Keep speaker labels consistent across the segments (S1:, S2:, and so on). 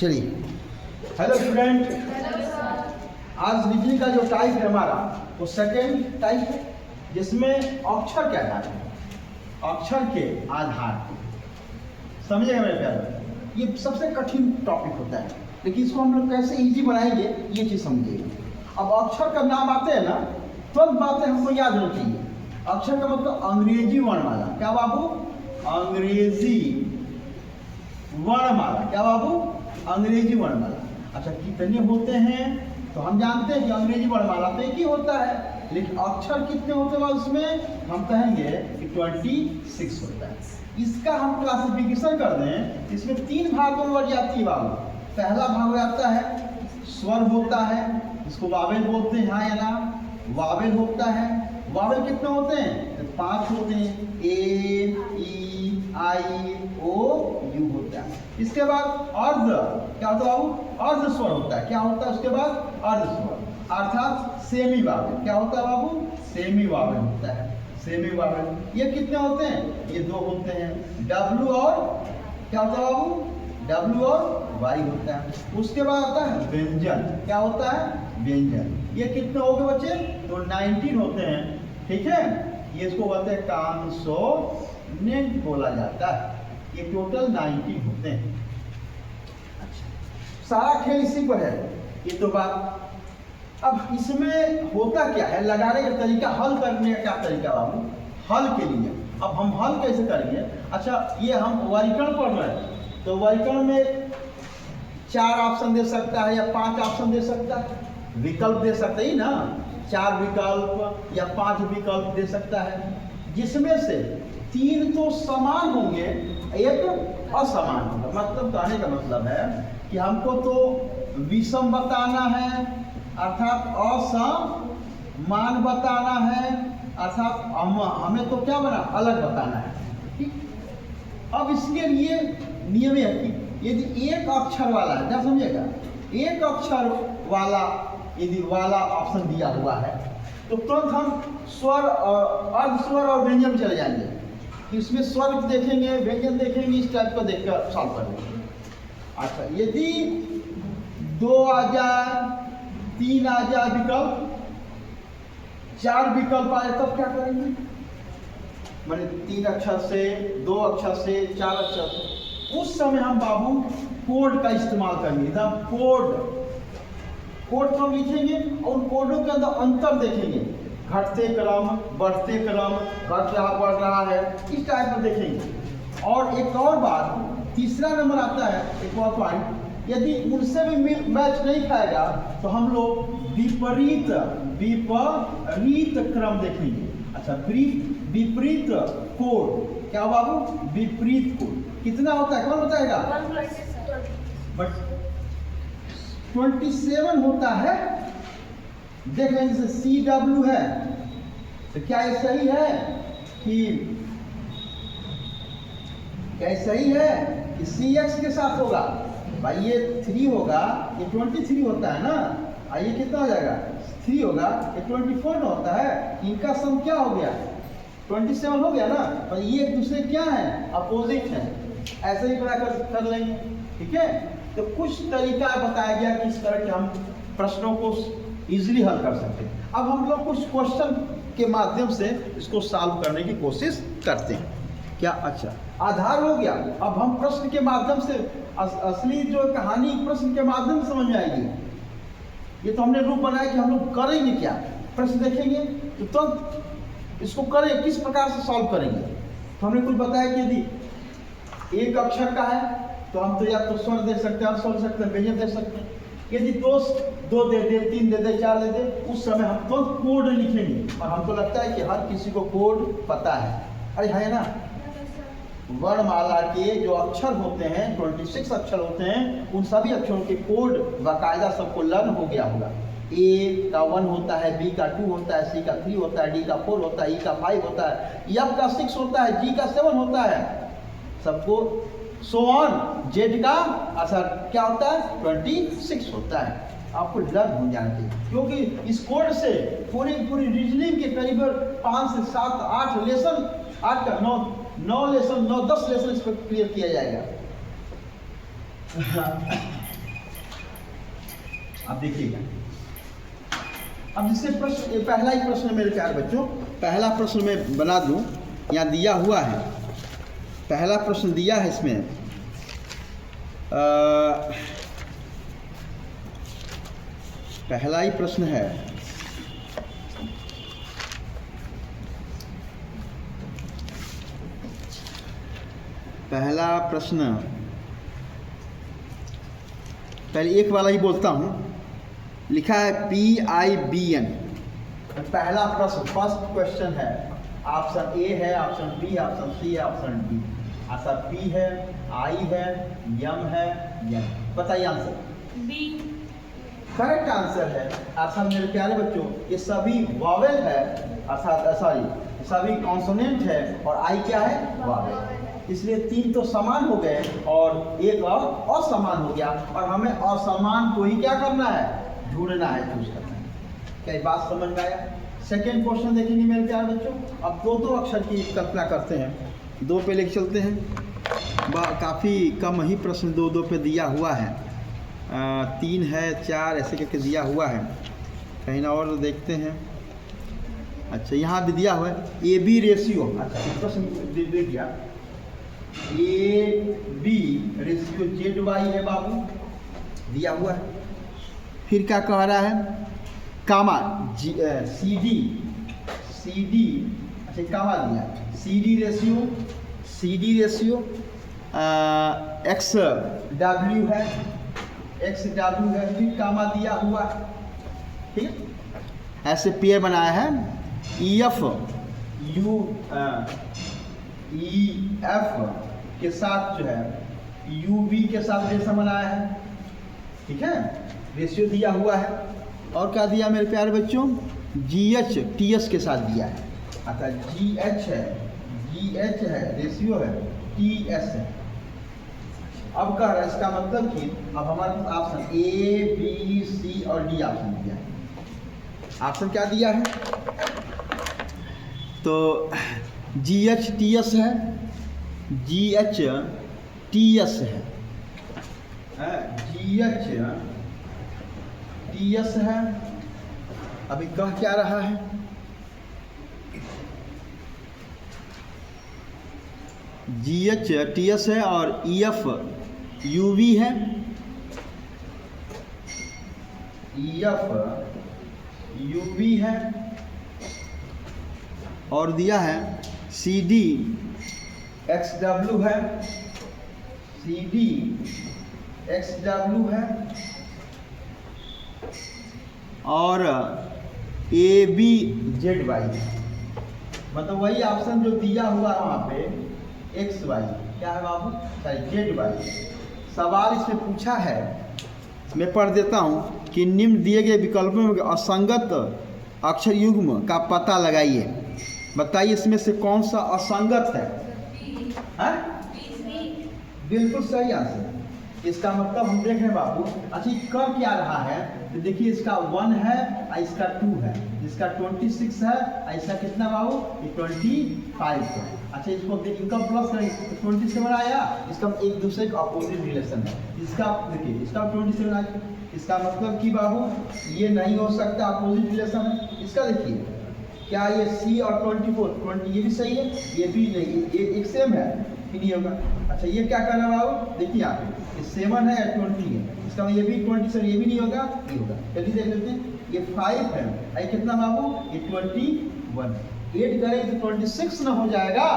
S1: चलिए, hello student. आज reasoning का जो टाइप है हमारा वो सेकेंड टाइप है, जिसमें अक्षर के आधार है, अक्षर के आधार पे। समझिएगा मेरे प्यारे, ये सबसे कठिन टॉपिक होता है, लेकिन इसको हम लोग कैसे इजी बनाएंगे ये चीज़ समझिएगा। अब अक्षर का नाम आते हैं ना, तुरंत बातें हमको याद होनी चाहिए। अक्षर का मतलब अंग्रेजी वर्णमाला। क्या बाबू? अंग्रेजी वर्णमाला। क्या बाबू? अंग्रेजी वर्णमाला। अच्छा, कितने होते हैं तो हम जानते हैं कि अंग्रेजी वर्णमाला तो एक ही होता है, लेकिन अक्षर कितने होते हैं उसमें हम कहेंगे कि 26 होता है। इसका हम क्लासिफिकेशन कर दें, इसमें 3 भागों में बढ़ जाती है बाबू। पहला भाग हो जाता है स्वर होता है, इसको वावेल बोलते हैं, हाँ या ना? वावेल होता है। वावेल कितने होते हैं? 5 होते हैं। ए, ई, आई, ओ, यू होता है। इसके बाद अर्ध, क्या होता है बाबू? अर्ध स्वर होता है। क्या होता है उसके बाद? अर्ध स्वर, अर्थात सेमी वावेल। क्या होता है बाबू? सेमी वावेल होता है। सेमी वावेल ये कितने होते हैं? ये 2 होते हैं। डब्लू और क्या होता है बाबू? डब्लू और वाई होता है। उसके बाद आता है व्यंजन। क्या होता है? व्यंजन। ये कितने हो गए बच्चे? तो 19 होते हैं। ठीक है, ये इसको बोलते हैं कॉन्सोनेंट बोला जाता है। ये टोटल 19 होते हैं। अच्छा, सारा खेल इसी पर है। ये तो बात। अब इसमें होता क्या है, लगाने का तरीका, हल करने का क्या तरीका बाबू? हल के लिए अब हम हल कैसे करेंगे? अच्छा, ये हम वर्गीकरण पढ़ रहे हैं, तो वर्गीकरण में 4 ऑप्शन दे सकता है या 5 ऑप्शन दे सकता है, विकल्प दे सकते ही ना। 4 विकल्प या 5 विकल्प दे सकता है, जिसमें से 3 तो समान होंगे, एक असमान होगा। मतलब कहने का मतलब है कि हमको तो विषम बताना है, अर्थात असमान बताना है, अर्थात हमें तो क्या बना, अलग बताना है। ठीक, अब इसके लिए नियम है कि यदि एक अक्षर वाला है, क्या समझिएगा, एक अक्षर वाला यदि वाला ऑप्शन दिया हुआ है तो तुरंत हम स्वर और अर्ध स्वर और व्यंजन चले जाएंगे कि इसमें स्वर देखेंगे, व्यंजन देखेंगे, इस टाइप का देखकर सॉल्व कर लेंगे। अच्छा, यदि 2 आ जाए, 3 आ जाए विकल्प, 4 विकल्प आए, तब क्या करेंगे? माने 3 अक्षर से, 2 अक्षर से, 4 अक्षर से, उस समय हम बाबू कोड का इस्तेमाल करेंगे। कोड को लिखेंगे और उन कोडों के अंदर अंतर देखेंगे, घटते क्रम, बढ़ते क्रम, घट रहा बढ़ रहा है, इस टाइप में देखेंगे। और एक और बात, तीसरा नंबर आता है, एक और पॉइंट, यदि उनसे भी मैच नहीं खाएगा तो हम लोग विपरीत क्रम देखेंगे। अच्छा, विपरीत कोड। क्या बाबू? विपरीत कोड कितना होता है, कौन बताएगा? बट 27 होता है। देख रहे हैं, जैसे CW है, तो क्या ये सही है कि सही है कि CX के साथ होगा? भाई ये 3 होगा, ये 23 होता है ना, ये कितना हो जाएगा? 3 होगा, ये 24 ना होता है। इनका सम क्या हो गया? 27 हो गया ना। पर ये एक दूसरे क्या है? अपोजिट है। ऐसे ही पता कर लेंगे। ठीक है, तो कुछ तरीका बताया गया कि इस तरह के हम प्रश्नों को इजीली हल कर सकते हैं। अब हम लोग कुछ क्वेश्चन के माध्यम से इसको सॉल्व करने की कोशिश करते हैं। क्या? अच्छा, आधार हो गया। अब हम प्रश्न के माध्यम से असली जो कहानी प्रश्न के माध्यम से समझ में आएगी। ये तो हमने रूप बनाया कि हम लोग करेंगे क्या, प्रश्न देखेंगे तो तुरंत इसको करें, किस प्रकार से सॉल्व करेंगे। तो हमने कुछ बताया कि यदि एक अक्षर का है तो हम तो या तो स्वर दे सकते हैं, स्वर दे सकते हैं, व्यंजन दे सकते हैं। यदि 2 दे दे, 3 दे दे, 4 दे दे, उस समय हम तो कोड लिखेंगे। और हमको लगता है कि हर किसी को कोड पता है। अरे है ना, वर्णमाला के जो अक्षर होते हैं, 26 अक्षर होते हैं, उन सभी अक्षरों के कोड बाकायदा सबको लर्न हो गया होगा। A का 1 होता है, B का 2 होता है, C का 3 होता है, D का 4 होता है, E का 5 होता है, F का 6 होता है, G का 7 होता है, सबको सो ऑन। Z का असर क्या होता है? 26 होता है। आपको लर्न हो जाना चाहिए, क्योंकि इस कोड से पूरी रीजनिंग के करीब 5 से 7 8 लेसन, 8 का 9 लेसन, 9-10 लेसन इस पर क्लियर किया जाएगा। अब देखिएगा, अब जिससे प्रश्न पहला ही प्रश्न है मेरे प्यारे बच्चों, पहला प्रश्न मैं बना दूं, यहाँ दिया हुआ है, पहला प्रश्न दिया है इसमें पहला ही प्रश्न है, पहला प्रश्न, पहले एक वाला ही बोलता हूँ, लिखा है PIBN। पहला प्रश्न, फर्स्ट क्वेश्चन है, ऑप्शन ए है, ऑप्शन बी, ऑप्शन सी है, ऑप्शन डी। आंसर पी है, आई है, यम है, यम। बताइए आंसर।
S2: बी
S1: करेक्ट आंसर है। अर्थात मेरे प्यारे बच्चों, ये सभी वॉवेल है, अर्थात सॉरी सभी कॉन्सोनेंट है, और आई क्या है, वॉवेल। इसलिए तीन तो समान हो गए और एक और असमान हो गया, और हमें असमान को ही क्या करना है, ढूंढना है, चूज करना है। क्या ये बात समझ में आया? सेकेंड क्वेश्चन देखेंगे मेरे प्यारे बच्चों। अब दो अक्षर की कल्पना करते हैं, दो पे लेके चलते हैं, काफ़ी कम ही प्रश्न दो पे दिया हुआ है, 3 है 4 ऐसे करके दिया हुआ है, कहीं ना और देखते हैं। अच्छा यहाँ भी दिया हुआ है AB रेशियो। अच्छा प्रश्न दे दिया AB रेशियो ZY है बाबू, दिया हुआ है। फिर क्या कह रहा है, कामा CD, अच्छा कामा दिया, CD रेशियो XW है, फिर कामा दिया हुआ है, ठीक। ऐसे पेयर बनाया है, EF के साथ जो है UV के साथ रेशा बनाया है, ठीक है, रेशियो दिया हुआ है। और क्या दिया मेरे प्यारे बच्चों, GH TS के साथ दिया है। अच्छा GH है, रेशियो है, TS है। अब कह रहा है, इसका मतलब कि अब हमारे पास ऑप्शन A, B, C और D ऑप्शन दिया है। ऑप्शन क्या दिया है, तो GH TS है, GH TS है, GH TS है। अभी कह क्या रहा है, GH TS है और EF UV है, EF UV है, और दिया है CD XW है, CD XW है, और AB ZY, मतलब वही ऑप्शन जो दिया हुआ है वहाँ पे XY, क्या है बाबू, ZY। सवाल इसमें पूछा है, मैं पढ़ देता हूँ कि निम्न दिए गए विकल्पों में असंगत अक्षर युग्म का पता लगाइए। बताइए इसमें से कौन सा असंगत है? बिल्कुल सही आंसर। इसका मतलब हम देख रहे हैं बाबू, अच्छा कर क्या रहा है, तो देखिए इसका 1 है, इसका 2 है, इसका 26 है, ऐसा कितना बाबू, 25 है। अच्छा इसको इनका प्लस करेंगे, 27 आया, इसका एक दूसरे का अपोजिट रिलेशन है। इसका देखिए, इसका 27 आया, इसका मतलब कि बाबू ये नहीं हो सकता, अपोजिट रिलेशन है। इसका देखिए क्या ये C और 24 ये भी सही है, ये भी नहीं, ये एक सेम है, फिर नहीं होगा। अच्छा ये क्या करना बाबू, देखिए आप ये 7 है या 20 है, इसका ये भी 27, ये भी नहीं होगा, ये होगा। जल्दी देख लेते हैं, ये 5 है, ये कितना बाबू, ये 21, 8 करें तो 26 ना हो जाएगा,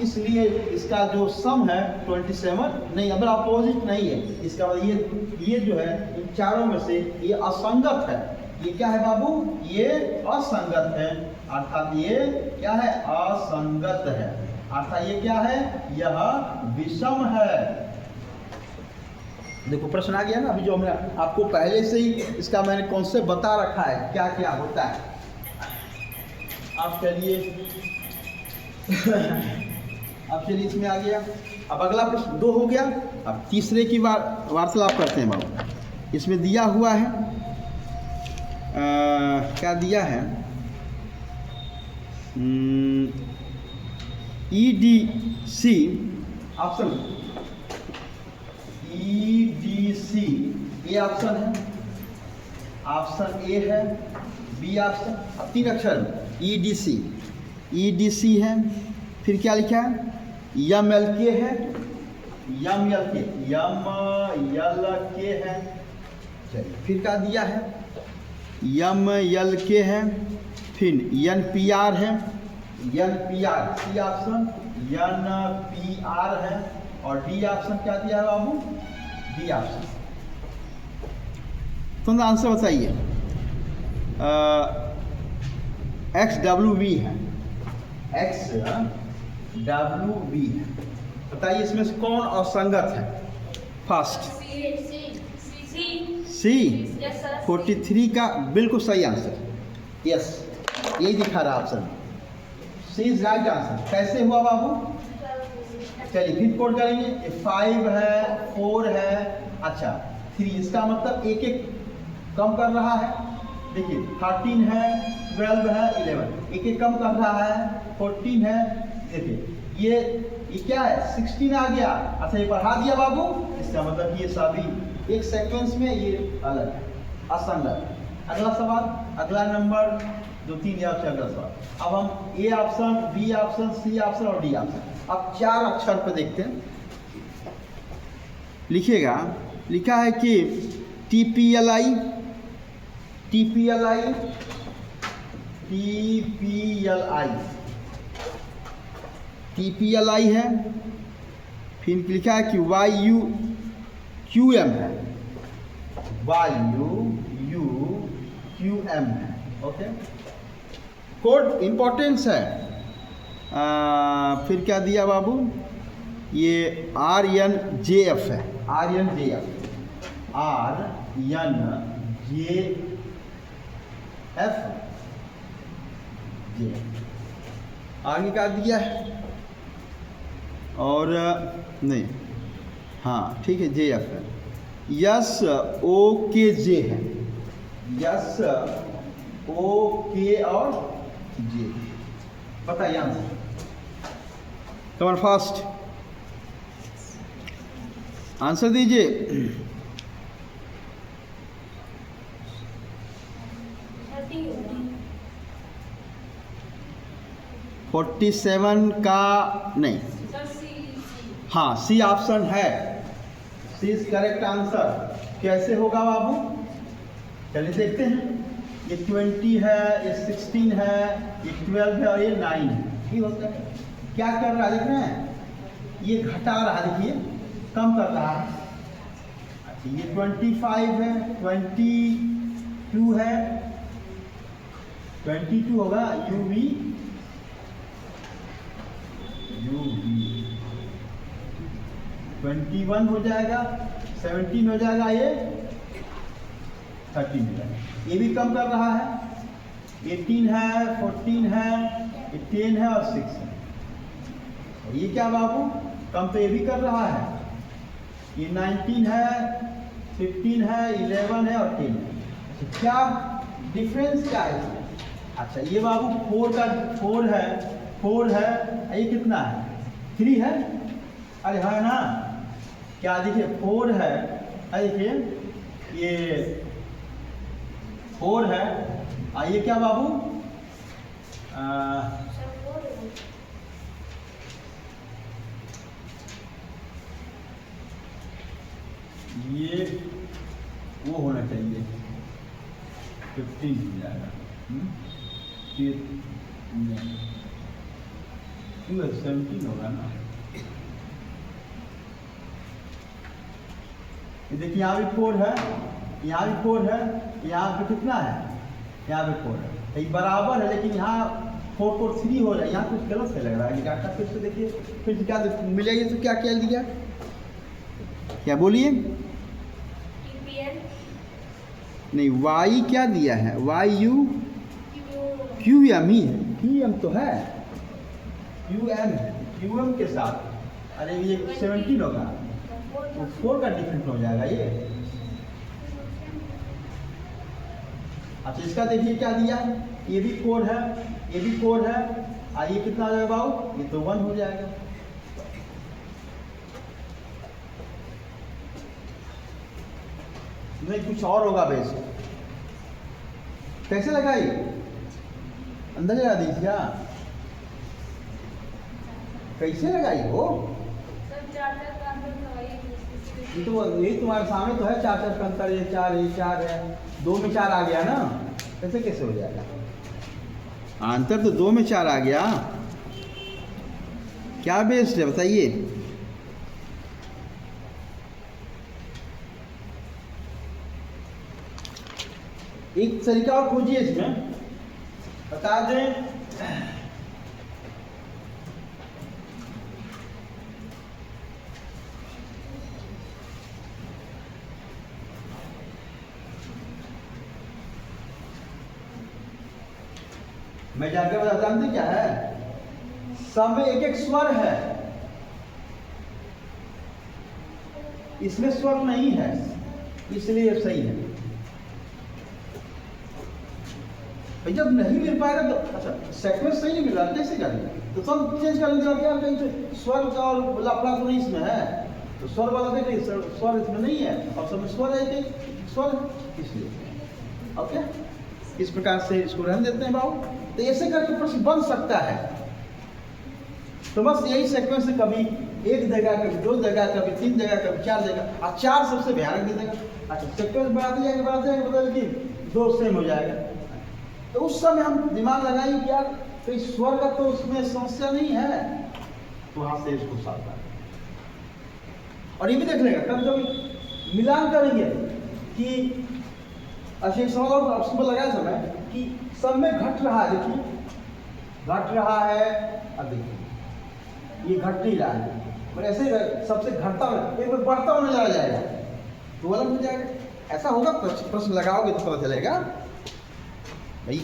S1: इसलिए इसका जो सम है 27 नहीं, अब अपोजिट नहीं है। इसका मतलब ये जो है इन चारों में से ये असंगत है। ये क्या है बाबू, ये असंगत है, अर्थात ये क्या है, असंगत है, अर्थात ये क्या है, यह विषम है। देखो प्रश्न आ गया ना, अभी जो हमने आपको पहले से ही इसका मैंने कॉन्सेप्ट बता रखा है क्या क्या होता है। आप चलिए अब चलिए इसमें आ गया। अब अगला प्रश्न 2 हो गया, अब तीसरे की वार्तालाप करते हैं बाबू। इसमें दिया हुआ है क्या दिया है, EDC ऑप्शन, EDC ये ऑप्शन है, ऑप्शन ए है, बी ऑप्शन, अब 3 अक्षर EDC, EDC है, फिर क्या लिखा है, MLK है, MLK है, चलिए फिर क्या दिया है, MLK है, फिर NPR है, NPR सी ऑप्शन, NPR है, और डी ऑप्शन क्या दिया है बाबू, डी ऑप्शन। तो आंसर बताइए। XWV है, XWV है, बताइए इसमें से कौन असंगत है। फर्स्ट सी, 43 का बिल्कुल सही आंसर, यस, यही दिखा रहा option, C is right answer. कैसे हुआ बाबू, चलिए फिर कोड करेंगे। 5 है, 4 है, अच्छा 3, इसका मतलब एक एक कम कर रहा है। देखिए 13 है, 12 है, 11, एक एक कम कर रहा है, 14 है, देखिए ये क्या है, 16 आ गया, अच्छा ये बढ़ा दिया बाबू, इसका मतलब ये सभी एक सेक्वेंस में ये अलग है, असंगत। अगला सवाल, अगला नंबर 2, 3 या अगला सवाल। अब हम A option, B option, C option और डी ऑप्शन, अब 4 अक्षर पे देखते हैं। लिखिएगा, लिखा है कि TPLI है, फिर लिखा है कि YUQM है, YUQM है, ओके। कोड इंपॉर्टेंस है। फिर क्या दिया बाबू, ये RNJF है, RNJF, आगे क्या दिया है, और नहीं, हाँ ठीक है, JF है, SOKJ है, SOK और J, बताइए आंसर। कमन फास्ट आंसर दीजिए।
S2: $40
S1: 47 का नहीं, हाँ सी ऑप्शन है, सी इज करेक्ट आंसर। कैसे होगा बाबू, चलिए देखते हैं। ये 20 है, ये 16 है, ये 12 है और ये 9 है, ठीक होता है। क्या कर रहा है देख रहे हैं, ये घटा रहा है, देखिए कम कर रहा है। अच्छा ये 25 है, 22 है, 22 होगा UV 21 हो जाएगा, 17 हो जाएगा, ये 13 हो जाएगा, ये भी कम कर रहा है। 18 है, 14 है, 10 है और 6 है। और ये क्या बाबू, कम तो ये भी कर रहा है। ये 19 है, 15 है, 11 है और 10 है। अच्छा क्या डिफरेंस क्या है इसमें, अच्छा ये बाबू 4 है, 4 है, ये कितना है, 3 है, अरे है ना, क्या देखिए 4 है, देखिए ये 4 है, ये क्या बाबू, ये वो होना चाहिए 15 हो जाएगा, फिर 17 होगा ना। देखिए यहाँ भी 4 है, यहाँ भी 4 है, यहाँ पे कितना है, यहाँ पे 4 है, ये बराबर है, लेकिन यहाँ 4 4 3 हो रहा है, यहाँ कुछ गलत से लग रहा है डाटा। फिर से देखिए, फिर क्या मिलेगी, तो क्या क्या दिया, क्या बोलिए, नहीं वाई क्या दिया है, YUQM ही है, QM तो है, QM के साथ, अरे ये 17 होगा, तो 4 का डिफरेंस हो जाएगा ये। अच्छा इसका देखिए क्या दिया है, ये भी 4 है, ये भी 4 है, और ये कितना आ जाएगा बाबू, ये तो 1 हो जाएगा। नहीं कुछ और होगा वैसे, कैसे लगाई? अंदर लगा दी क्या? कैसे लगाई हो? ये तो यही तुम्हारे सामने तो है, 4 का अंतर, ये 4 है, 2 में 4 आ गया ना, ऐसे कैसे हो जाएगा? अंतर तो 2 में 4 आ गया। क्या बेस्ट है बताइए? एक तरीका और खोजिए इसमें, बता दें। मैं जाकर बता, जानते क्या है? सब में एक एक स्वर है, इसमें स्वर नहीं है, इसलिए सही है। जब नहीं मिल पाएगा तो अच्छा, सेक्वेंस सही नहीं मिल रहा, कैसे करेंगे? तो सब चेंज कर लेंगे। क्या कहीं से स्वर का और लफड़ा तो नहीं इसमें है, तो स्वर वाला देखिए, स्वर इसमें नहीं है और सब में स्वर है, कि स्वर इसलिए। ओके, इस प्रकार से इसको रहने देते हैं बाबू। तो ऐसे करके प्रश्न बन सकता है। तो बस यही सेक्वेंस है, कभी 1 जगह, कभी 2 जगह, कभी 3 जगह, कभी 4 जगह, और 4 सबसे भयानक दे देगा। अच्छा, सेक्वेंस बढ़ाते जाएंगे बदल के 2 सेम हो जाएगा। तो उस समय हम दिमाग लगाएंगे कि यार कोई स्वर का तो उसमें समस्या नहीं है, तो वहां से इसको साफ कर। और ये भी देख लेगा, कभी कभी मिलान करेंगे कि अच्छा, एक सवाल और आपको लगाया समय कि सब में घट रहा है, देखिए घट रहा है, अब देखिए ये घट नहीं रहा है, पर ऐसे सबसे घटता हुआ एक बार बढ़ता हुआ नजर आ जाएगा, तो अलग हो जाएगा। ऐसा होगा, प्रश्न लगाओगे तो पता चलेगा भाई।